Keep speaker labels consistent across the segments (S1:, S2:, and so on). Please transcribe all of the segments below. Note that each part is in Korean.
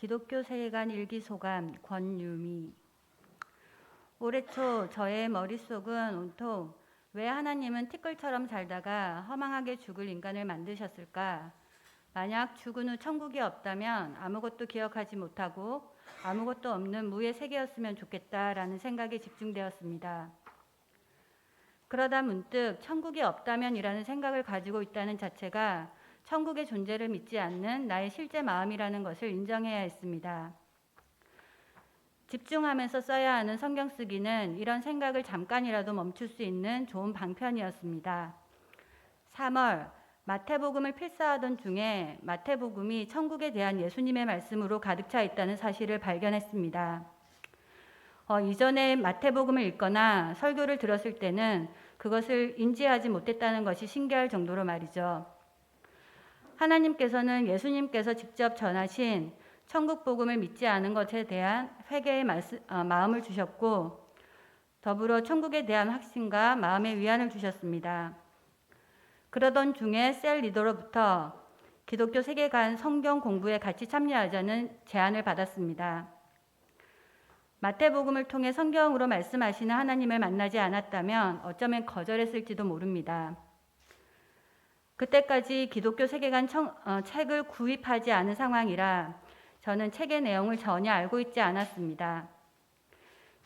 S1: 기독교 세계관 일기소감 권유미. 올해 초 저의 머릿속은 온통 왜 하나님은 티끌처럼 살다가 허망하게 죽을 인간을 만드셨을까? 만약 죽은 후 천국이 없다면 아무것도 기억하지 못하고 아무것도 없는 무의 세계였으면 좋겠다라는 생각에 집중되었습니다. 그러다 문득 천국이 없다면이라는 생각을 가지고 있다는 자체가 천국의 존재를 믿지 않는 나의 실제 마음이라는 것을 인정해야 했습니다. 집중하면서 써야 하는 성경 쓰기는 이런 생각을 잠깐이라도 멈출 수 있는 좋은 방편이었습니다. 3월 마태복음을 필사하던 중에 마태복음이 천국에 대한 예수님의 말씀으로 가득 차 있다는 사실을 발견했습니다. 이전에 마태복음을 읽거나 설교를 들었을 때는 그것을 인지하지 못했다는 것이 신기할 정도로 말이죠. 하나님께서는 예수님께서 직접 전하신 천국 복음을 믿지 않은 것에 대한 회개의 마음을 주셨고, 더불어 천국에 대한 확신과 마음의 위안을 주셨습니다. 그러던 중에 셀 리더로부터 기독교 세계관 성경 공부에 같이 참여하자는 제안을 받았습니다. 마태복음을 통해 성경으로 말씀하시는 하나님을 만나지 않았다면 어쩌면 거절했을지도 모릅니다. 그때까지 기독교 세계관 책을 구입하지 않은 상황이라 저는 책의 내용을 전혀 알고 있지 않았습니다.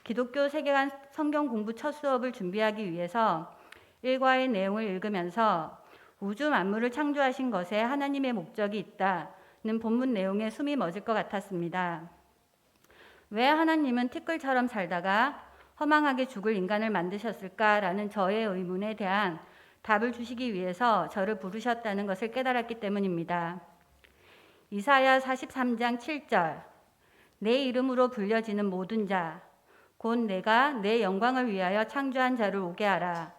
S1: 기독교 세계관 성경 공부 첫 수업을 준비하기 위해서 일과의 내용을 읽으면서 우주 만물을 창조하신 것에 하나님의 목적이 있다는 본문 내용에 숨이 멎을 것 같았습니다. 왜 하나님은 티끌처럼 살다가 허망하게 죽을 인간을 만드셨을까라는 저의 의문에 대한 답을 주시기 위해서 저를 부르셨다는 것을 깨달았기 때문입니다. 이사야 43장 7절, 내 이름으로 불려지는 모든 자, 곧 내가 내 영광을 위하여 창조한 자를 오게 하라.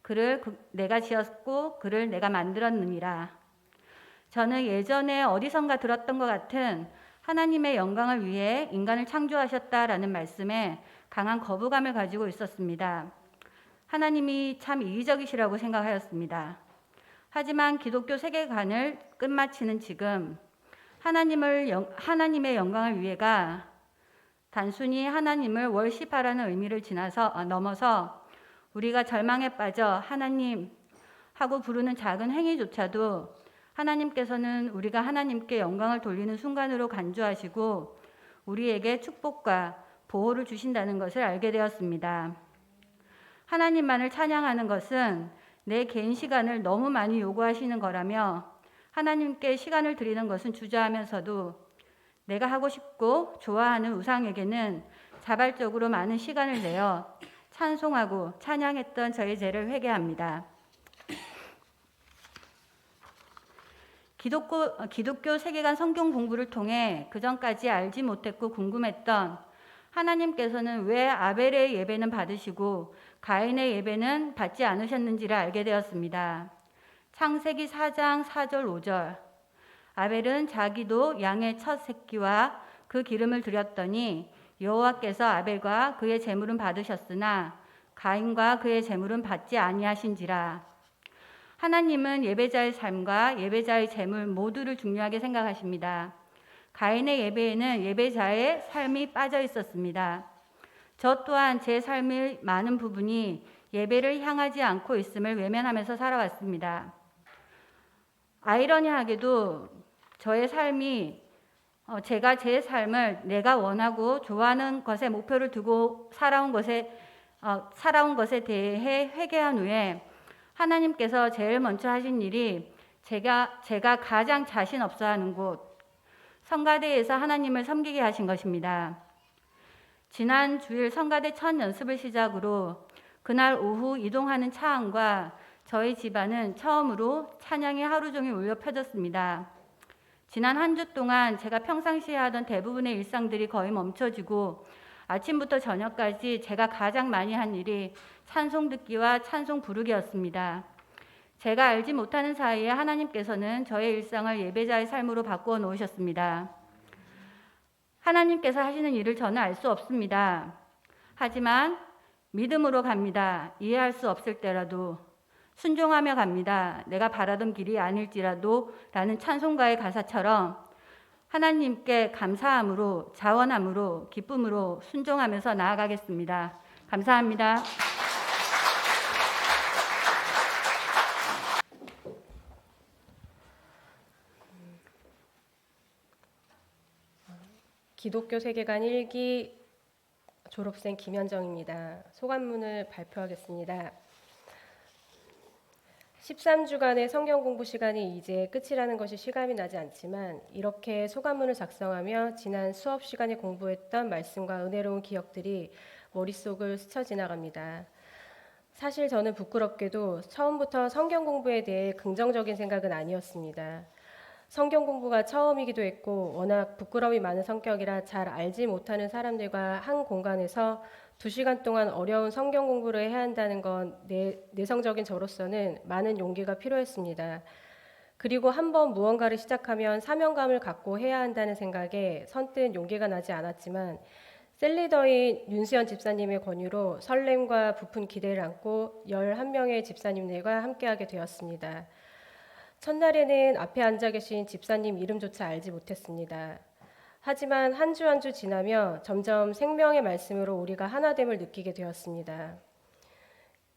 S1: 그를 내가 지었고 그를 내가 만들었느니라. 저는 예전에 어디선가 들었던 것 같은 하나님의 영광을 위해 인간을 창조하셨다라는 말씀에 강한 거부감을 가지고 있었습니다. 하나님이 참 이기적이시라고 생각하였습니다. 하지만 기독교 세계관을 끝마치는 지금 하나님의 영광을 위해가 단순히 하나님을 월십하라는 의미를 넘어서 우리가 절망에 빠져 하나님 하고 부르는 작은 행위조차도 하나님께서는 우리가 하나님께 영광을 돌리는 순간으로 간주하시고 우리에게 축복과 보호를 주신다는 것을 알게 되었습니다. 하나님만을 찬양하는 것은 내 개인 시간을 너무 많이 요구하시는 거라며 하나님께 시간을 드리는 것은 주저하면서도 내가 하고 싶고 좋아하는 우상에게는 자발적으로 많은 시간을 내어 찬송하고 찬양했던 저의 죄를 회개합니다. 기독교 세계관 성경 공부를 통해 그전까지 알지 못했고 궁금했던 하나님께서는 왜 아벨의 예배는 받으시고 가인의 예배는 받지 않으셨는지를 알게 되었습니다. 창세기 4장 4절 5절, 아벨은 자기도 양의 첫 새끼와 그 기름을 드렸더니 여호와께서 아벨과 그의 제물은 받으셨으나 가인과 그의 제물은 받지 아니하신지라. 하나님은 예배자의 삶과 예배자의 제물 모두를 중요하게 생각하십니다. 가인의 예배에는 예배자의 삶이 빠져 있었습니다. 저 또한 제 삶의 많은 부분이 예배를 향하지 않고 있음을 외면하면서 살아왔습니다. 아이러니하게도 저의 삶이 제가 제 삶을 내가 원하고 좋아하는 것에 목표를 두고 살아온 것에 대해 회개한 후에 하나님께서 제일 먼저 하신 일이 제가 가장 자신 없어 하는 곳, 성가대에서 하나님을 섬기게 하신 것입니다. 지난 주일 성가대 첫 연습을 시작으로 그날 오후 이동하는 차 안과 저희 집안은 처음으로 찬양이 하루 종일 울려 펴졌습니다. 지난 한 주 동안 제가 평상시에 하던 대부분의 일상들이 거의 멈춰지고 아침부터 저녁까지 제가 가장 많이 한 일이 찬송 듣기와 찬송 부르기였습니다. 제가 알지 못하는 사이에 하나님께서는 저의 일상을 예배자의 삶으로 바꾸어 놓으셨습니다. 하나님께서 하시는 일을 저는 알 수 없습니다. 하지만 믿음으로 갑니다. 이해할 수 없을 때라도 순종하며 갑니다. 내가 바라던 길이 아닐지라도 라는 찬송가의 가사처럼 하나님께 감사함으로, 자원함으로, 기쁨으로 순종하면서 나아가겠습니다. 감사합니다.
S2: 기독교 세계관 1기 졸업생 김현정입니다. 소감문을 발표하겠습니다. 13주간의 성경 공부 시간이 이제 끝이라는 것이 실감이 나지 않지만 이렇게 소감문을 작성하며 지난 수업 시간에 공부했던 말씀과 은혜로운 기억들이 머릿속을 스쳐 지나갑니다. 사실 저는 부끄럽게도 처음부터 성경 공부에 대해 긍정적인 생각은 아니었습니다. 성경 공부가 처음이기도 했고 워낙 부끄러움이 많은 성격이라 잘 알지 못하는 사람들과 한 공간에서 2시간 동안 어려운 성경 공부를 해야 한다는 건 내성적인 저로서는 많은 용기가 필요했습니다. 그리고 한번 무언가를 시작하면 사명감을 갖고 해야 한다는 생각에 선뜻 용기가 나지 않았지만 셀리더인 윤수연 집사님의 권유로 설렘과 부푼 기대를 안고 11명의 집사님들과 함께하게 되었습니다. 첫날에는 앞에 앉아 계신 집사님 이름조차 알지 못했습니다. 하지만 한 주 한 주 지나며 점점 생명의 말씀으로 우리가 하나됨을 느끼게 되었습니다.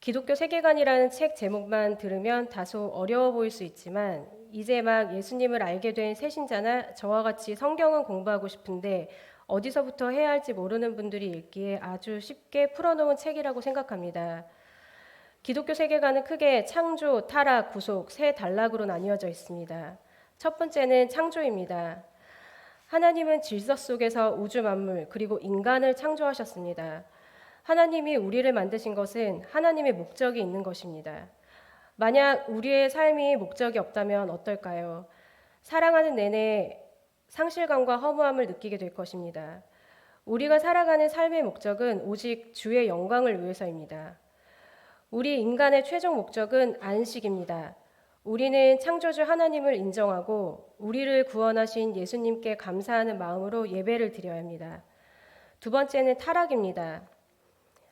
S2: 기독교 세계관이라는 책 제목만 들으면 다소 어려워 보일 수 있지만 이제 막 예수님을 알게 된 새신자나 저와 같이 성경은 공부하고 싶은데 어디서부터 해야 할지 모르는 분들이 읽기에 아주 쉽게 풀어놓은 책이라고 생각합니다. 기독교 세계관은 크게 창조, 타락, 구속 세 단락으로 나뉘어져 있습니다. 첫 번째는 창조입니다. 하나님은 질서 속에서 우주 만물 그리고 인간을 창조하셨습니다. 하나님이 우리를 만드신 것은 하나님의 목적이 있는 것입니다. 만약 우리의 삶이 목적이 없다면 어떨까요? 살아가는 내내 상실감과 허무함을 느끼게 될 것입니다. 우리가 살아가는 삶의 목적은 오직 주의 영광을 위해서입니다. 우리 인간의 최종 목적은 안식입니다. 우리는 창조주 하나님을 인정하고 우리를 구원하신 예수님께 감사하는 마음으로 예배를 드려야 합니다. 두 번째는 타락입니다.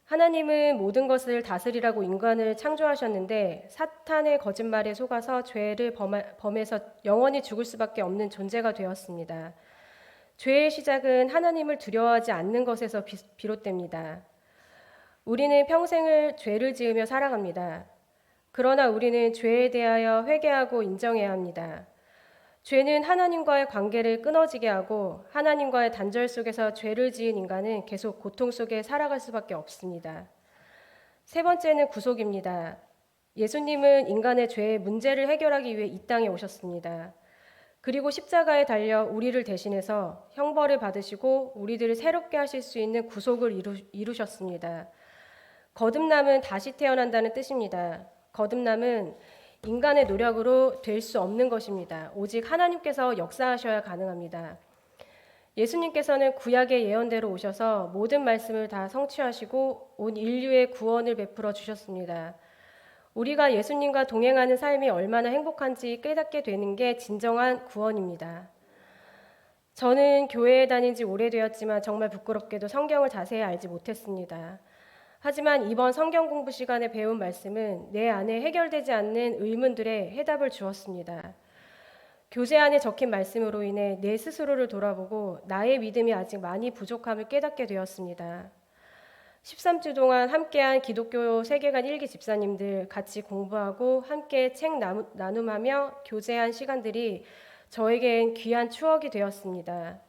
S2: 하나님은 모든 것을 다스리라고 인간을 창조하셨는데 사탄의 거짓말에 속아서 죄를 범해서 영원히 죽을 수밖에 없는 존재가 되었습니다. 죄의 시작은 하나님을 두려워하지 않는 것에서 비롯됩니다. 우리는 평생을 죄를 지으며 살아갑니다. 그러나 우리는 죄에 대하여 회개하고 인정해야 합니다. 죄는 하나님과의 관계를 끊어지게 하고 하나님과의 단절 속에서 죄를 지은 인간은 계속 고통 속에 살아갈 수밖에 없습니다. 세 번째는 구속입니다. 예수님은 인간의 죄의 문제를 해결하기 위해 이 땅에 오셨습니다. 그리고 십자가에 달려 우리를 대신해서 형벌을 받으시고 우리들을 새롭게 하실 수 있는 구속을 이루셨습니다. 거듭남은 다시 태어난다는 뜻입니다. 거듭남은 인간의 노력으로 될 수 없는 것입니다. 오직 하나님께서 역사하셔야 가능합니다. 예수님께서는 구약의 예언대로 오셔서 모든 말씀을 다 성취하시고 온 인류의 구원을 베풀어 주셨습니다. 우리가 예수님과 동행하는 삶이 얼마나 행복한지 깨닫게 되는 게 진정한 구원입니다. 저는 교회에 다닌 지 오래되었지만 정말 부끄럽게도 성경을 자세히 알지 못했습니다. 하지만 이번 성경 공부 시간에 배운 말씀은 내 안에 해결되지 않는 의문들의 해답을 주었습니다. 교재 안에 적힌 말씀으로 인해 내 스스로를 돌아보고 나의 믿음이 아직 많이 부족함을 깨닫게 되었습니다. 13주 동안 함께한 기독교 세계관 1기 집사님들 같이 공부하고 함께 책 나눔하며 교제한 시간들이 저에겐 귀한 추억이 되었습니다.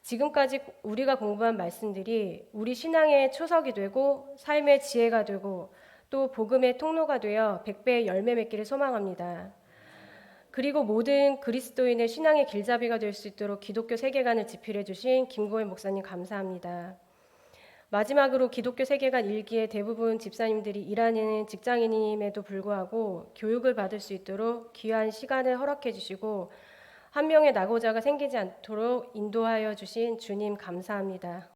S2: 지금까지 우리가 공부한 말씀들이 우리 신앙의 초석이 되고 삶의 지혜가 되고 또 복음의 통로가 되어 100배의 열매 맺기를 소망합니다. 그리고 모든 그리스도인의 신앙의 길잡이가 될 수 있도록 기독교 세계관을 집필해 주신 김고현 목사님 감사합니다. 마지막으로 기독교 세계관 1기의 대부분 집사님들이 일하는 직장인임에도 불구하고 교육을 받을 수 있도록 귀한 시간을 허락해 주시고 한 명의 낙오자가 생기지 않도록 인도하여 주신 주님 감사합니다.